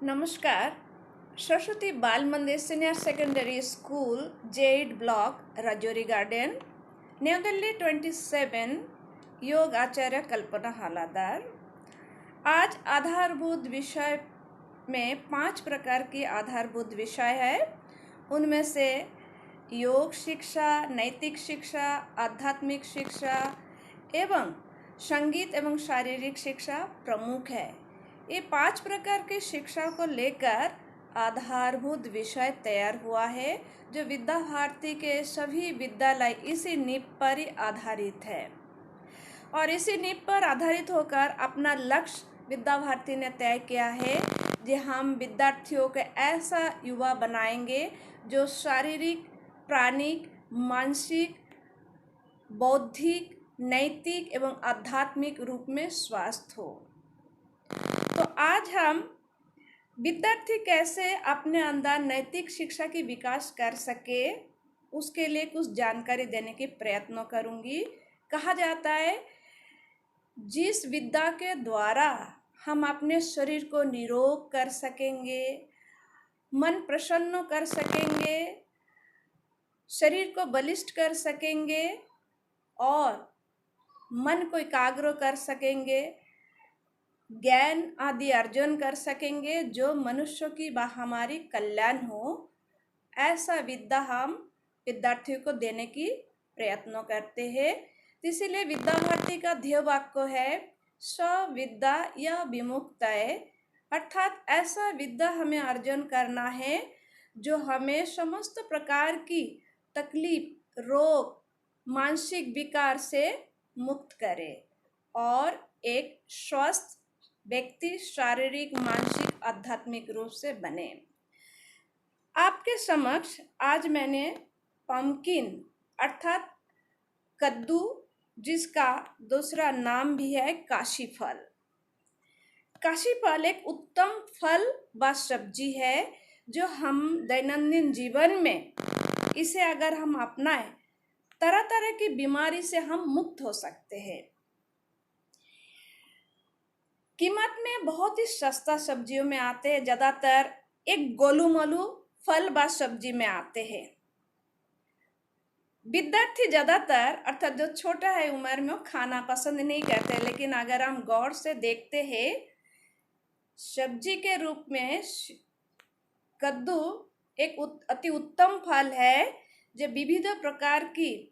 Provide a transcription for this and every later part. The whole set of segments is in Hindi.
नमस्कार। सरस्वती बाल मंदिर senior secondary school Z block Rajouri garden new Delhi 27 योग आचार्य कल्पना हालादार। आज आधारभूत विषय में 5 प्रकार की आधारभूत विषय है। उनमें से योग शिक्षा, नैतिक शिक्षा, आध्यात्मिक शिक्षा एवं संगीत एवं शारीरिक शिक्षा प्रमुख है। ये 5 प्रकार की शिक्षा को लेकर आधारभूत विषय तैयार हुआ है, जो विद्या भारती के सभी विद्यालय इसी नींव पर ही आधारित है। और इसी नींव पर आधारित होकर अपना लक्ष्य विद्या भारती ने तय किया है कि हम विद्यार्थियों को ऐसा युवा बनाएंगे जो शारीरिक, प्राणिक, मानसिक, बौद्धिक, नैतिक एवं आध्यात्मिक रूप में स्वस्थ हो। तो आज हम विद्यार्थी कैसे अपने अंदर नैतिक शिक्षा की विकास कर सके, उसके लिए कुछ जानकारी देने के प्रयत्न करूंगी। कहा जाता है, जिस विद्या के द्वारा हम अपने शरीर को निरोग कर सकेंगे, मन प्रसन्न कर सकेंगे, शरीर को बलिष्ठ कर सकेंगे और मन को एकाग्र कर सकेंगे, ज्ञान आदि अर्जन कर सकेंगे, जो मनुष्य की व हमारी कल्याण हो, ऐसा विद्या हम विद्यार्थियों को देने की प्रयत्न करते हैं। इसीलिए विद्या भारती का ध्येय वाक्य है स्विद्या या विमुक्तये, अर्थात ऐसा विद्या हमें अर्जन करना है जो हमें समस्त प्रकार की तकलीफ, रोग, मानसिक विकार से मुक्त करे और एक स्वस्थ व्यक्ति शारीरिक, मानसिक, आध्यात्मिक रूप से बने। आपके समक्ष आज मैंने पम्पकिन अर्थात कद्दू, जिसका दूसरा नाम भी है काशी फल। काशी फल एक उत्तम फल व सब्जी है जो हम दैनंदिन जीवन में इसे अगर हम अपनाएं, तरह तरह की बीमारी से हम मुक्त हो सकते हैं। कीमत में बहुत ही सस्ता सब्जियों में आते हैं, ज़्यादातर एक गोलू मोलू फल व सब्जी में आते हैं। विद्यार्थी ज़्यादातर अर्थात जो छोटा है उम्र में, वो खाना पसंद नहीं करते, लेकिन अगर हम गौर से देखते हैं, सब्जी के रूप में कद्दू एक अति उत्तम फल है जो विविध प्रकार की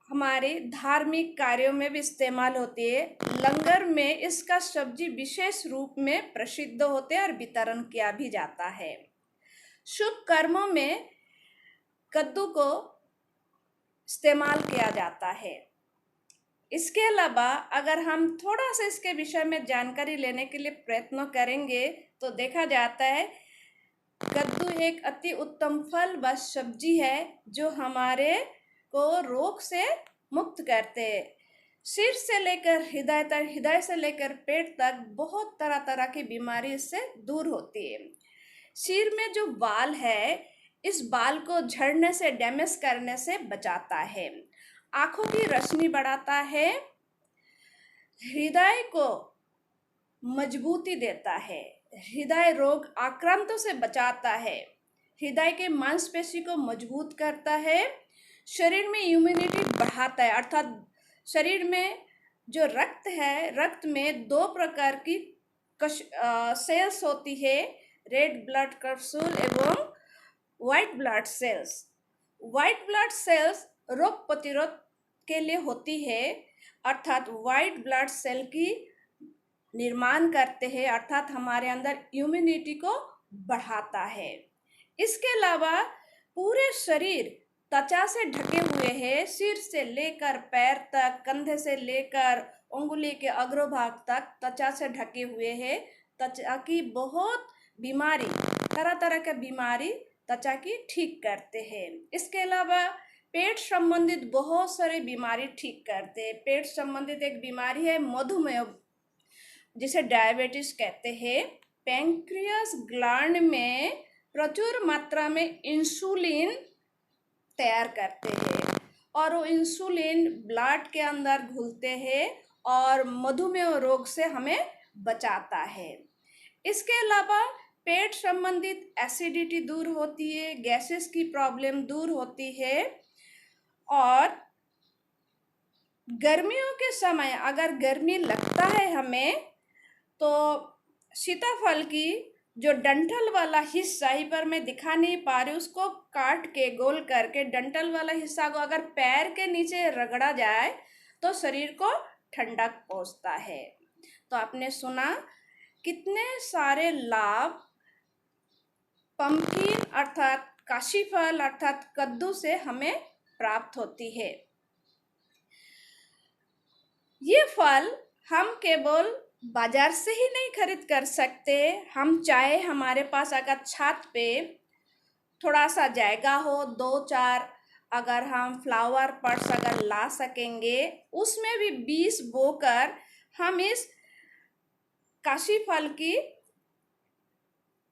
हमारे धार्मिक कार्यों में भी इस्तेमाल होती है। लंगर में इसका सब्जी विशेष रूप में प्रसिद्ध होते हैं और वितरण किया भी जाता है। शुभ कर्मों में कद्दू को इस्तेमाल किया जाता है। इसके अलावा अगर हम थोड़ा सा इसके विषय में जानकारी लेने के लिए प्रयत्न करेंगे तो देखा जाता है कद्दू एक अति उत्तम फल व सब्जी है जो हमारे को रोग से मुक्त करते हैं। सिर से लेकर हृदय तक, हृदय से लेकर पेट तक बहुत तरह तरह की बीमारी इससे दूर होती है। सिर में जो बाल है, इस बाल को झड़ने से, डैमेज करने से बचाता है। आंखों की रोशनी बढ़ाता है, हृदय को मजबूती देता है, हृदय रोग आक्रांतों से बचाता है, हृदय के मांसपेशी को मजबूत करता है, शरीर में इम्यूनिटी बढ़ाता है। अर्थात शरीर में जो रक्त है, रक्त में 2 प्रकार की सेल्स होती है, रेड ब्लड कैप्सूल एवं white blood cells. White blood cells रोग प्रतिरोध के लिए होती है, अर्थात व्हाइट ब्लड सेल की निर्माण करते हैं, अर्थात हमारे अंदर इम्यूनिटी को बढ़ाता है। इसके अलावा पूरे शरीर त्वचा से ढके हुए हैं, सिर से लेकर पैर तक, कंधे से लेकर उंगली के अग्रभाग तक त्वचा से ढके हुए हैं। त्वचा की बहुत बीमारी, तरह तरह के बीमारी त्वचा की ठीक करते हैं। इसके अलावा पेट संबंधित बहुत सारी बीमारी ठीक करते हैं। पेट संबंधित एक बीमारी है मधुमेह, जिसे डायबिटीज कहते हैं। पैंक्रियास ग्लैंड में प्रचुर मात्रा में इंसुलिन तैयार करते हैं और वो इंसुलिन ब्लड के अंदर घुलते हैं और मधुमेह रोग से हमें बचाता है। इसके अलावा पेट संबंधित एसिडिटी दूर होती है, गैसेस की प्रॉब्लम दूर होती है। और गर्मियों के समय अगर गर्मी लगता है हमें, तो सीताफल की जो डंठल वाला हिस्सा, ही पर मैं दिखा नहीं पा रही, उसको काट के गोल करके डंठल वाला हिस्सा को अगर पैर के नीचे रगड़ा जाए तो शरीर को ठंडक पहुंचता है। तो आपने सुना कितने सारे लाभ पंपकिन अर्थात काशीफल अर्थात कद्दू से हमें प्राप्त होती है। ये फल हम केवल बाजार से ही नहीं खरीद कर सकते। हम चाहे हमारे पास अगर छत पे थोड़ा सा जगह हो, 2-4 अगर हम फ्लावर पॉट्स अगर ला सकेंगे, उसमें भी बीज बोकर हम इस काशीफल की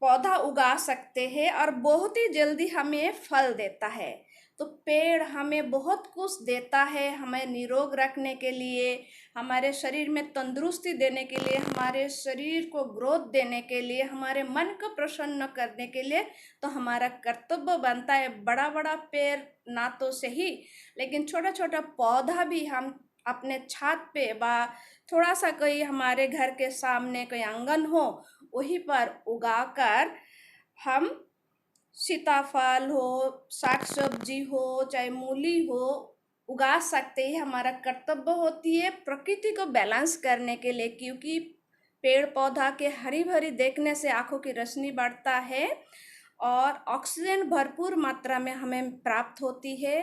पौधा उगा सकते हैं और बहुत ही जल्दी हमें फल देता है। तो पेड़ हमें बहुत कुछ देता है, हमें निरोग रखने के लिए, हमारे शरीर में तंदुरुस्ती देने के लिए, हमारे शरीर को ग्रोथ देने के लिए, हमारे मन को प्रसन्न करने के लिए। तो हमारा कर्तव्य बनता है बड़ा बड़ा पेड़ ना तो सही, लेकिन छोटा छोटा पौधा भी हम अपने छत पे बा थोड़ा सा कोई हमारे घर के सामने कोई आंगन हो, वहीं पर उगाकर हम सीताफल हो, साग सब्जी हो, चाहे मूली हो, उगा सकते हैं। हमारा कर्तव्य होती है प्रकृति को बैलेंस करने के लिए, क्योंकि पेड़ पौधा के हरी भरी देखने से आंखों की रोशनी बढ़ता है और ऑक्सीजन भरपूर मात्रा में हमें प्राप्त होती है।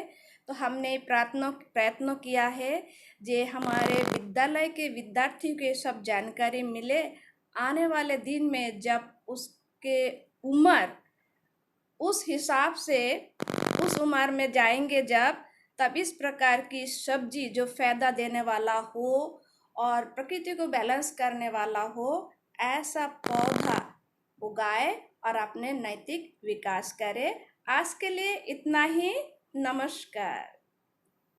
तो हमने प्रयत्न किया है जे हमारे विद्यालय के विद्यार्थियों के सब जानकारी मिले। आने वाले दिन में जब उसके उम्र उस हिसाब से उस उम्र में जाएंगे जब, तब इस प्रकार की सब्जी जो फायदा देने वाला हो और प्रकृति को बैलेंस करने वाला हो, ऐसा पौधा उगाए और अपने नैतिक विकास करे। आज के लिए इतना ही। नमस्कार।